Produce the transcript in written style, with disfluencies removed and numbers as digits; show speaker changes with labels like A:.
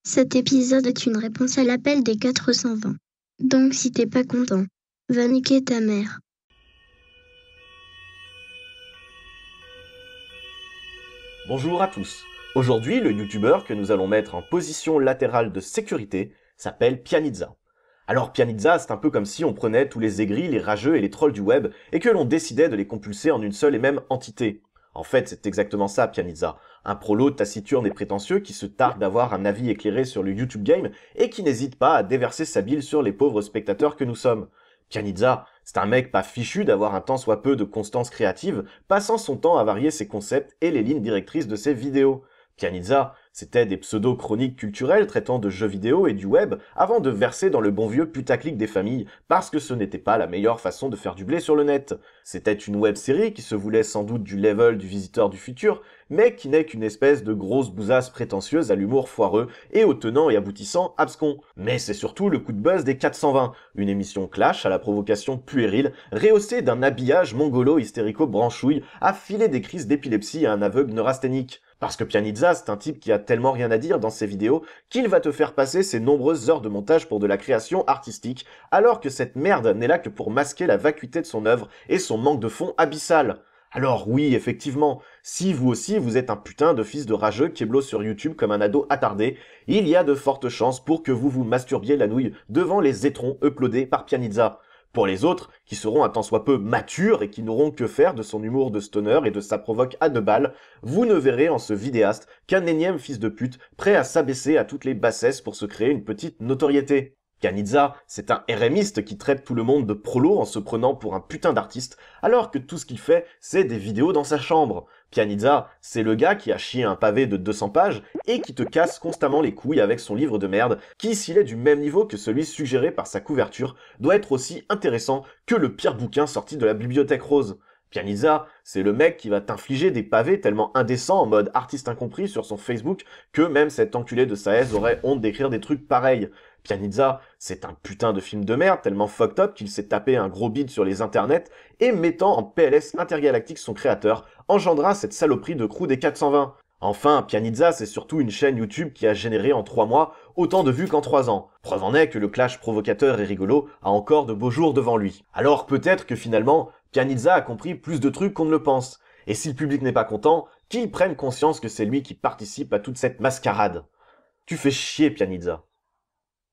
A: Cet épisode est une réponse à l'appel des 420. Donc si t'es pas content, va niquer ta mère.
B: Bonjour à tous. Aujourd'hui, le youtubeur que nous allons mettre en position latérale de sécurité s'appelle Pianizza. Alors Pianizza, c'est un peu comme si on prenait tous les aigris, les rageux et les trolls du web et que l'on décidait de les compulser en une seule et même entité. En fait, c'est exactement ça, Pianizza. Un prolo taciturne et prétentieux qui se targue d'avoir un avis éclairé sur le YouTube game et qui n'hésite pas à déverser sa bile sur les pauvres spectateurs que nous sommes. Pianizza, c'est un mec pas fichu d'avoir un tant soit peu de constance créative, passant son temps à varier ses concepts et les lignes directrices de ses vidéos. Pianizza, c'était des pseudo-chroniques culturelles traitant de jeux vidéo et du web avant de verser dans le bon vieux putaclic des familles parce que ce n'était pas la meilleure façon de faire du blé sur le net. C'était une web-série qui se voulait sans doute du level du visiteur du futur, mais qui n'est qu'une espèce de grosse bousasse prétentieuse à l'humour foireux et au tenant et aboutissant abscon. Mais c'est surtout le coup de buzz des 420, une émission clash à la provocation puérile, rehaussée d'un habillage mongolo-hystérico-branchouille à filer des crises d'épilepsie à un aveugle neurasthénique. Parce que Pianizza, c'est un type qui a tellement rien à dire dans ses vidéos qu'il va te faire passer ses nombreuses heures de montage pour de la création artistique, alors que cette merde n'est là que pour masquer la vacuité de son œuvre et son manque de fond abyssal. Alors oui, effectivement, si vous aussi vous êtes un putain de fils de rageux qui éblosse sur YouTube comme un ado attardé, il y a de fortes chances pour que vous vous masturbiez la nouille devant les étrons uploadés par Pianizza. Pour les autres, qui seront un tant soit peu matures et qui n'auront que faire de son humour de stoner et de sa provoque à deux balles, vous ne verrez en ce vidéaste qu'un énième fils de pute prêt à s'abaisser à toutes les bassesses pour se créer une petite notoriété. Pianizza, c'est un RMiste qui traite tout le monde de prolo en se prenant pour un putain d'artiste, alors que tout ce qu'il fait, c'est des vidéos dans sa chambre. Pianizza, c'est le gars qui a chié un pavé de 200 pages et qui te casse constamment les couilles avec son livre de merde, qui, s'il est du même niveau que celui suggéré par sa couverture, doit être aussi intéressant que le pire bouquin sorti de la bibliothèque rose. Pianizza, c'est le mec qui va t'infliger des pavés tellement indécents en mode artiste incompris sur son Facebook que même cet enculé de Saez aurait honte d'écrire des trucs pareils. Pianizza, c'est un putain de film de merde tellement fucked up qu'il s'est tapé un gros bide sur les internets et mettant en PLS intergalactique son créateur, engendra cette saloperie de crew des 420. Enfin, Pianizza, c'est surtout une chaîne YouTube qui a généré en 3 mois autant de vues qu'en 3 ans. Preuve en est que le clash provocateur et rigolo a encore de beaux jours devant lui. Alors peut-être que finalement, Pianizza a compris plus de trucs qu'on ne le pense. Et si le public n'est pas content, qu'il prenne conscience que c'est lui qui participe à toute cette mascarade. Tu fais chier, Pianizza.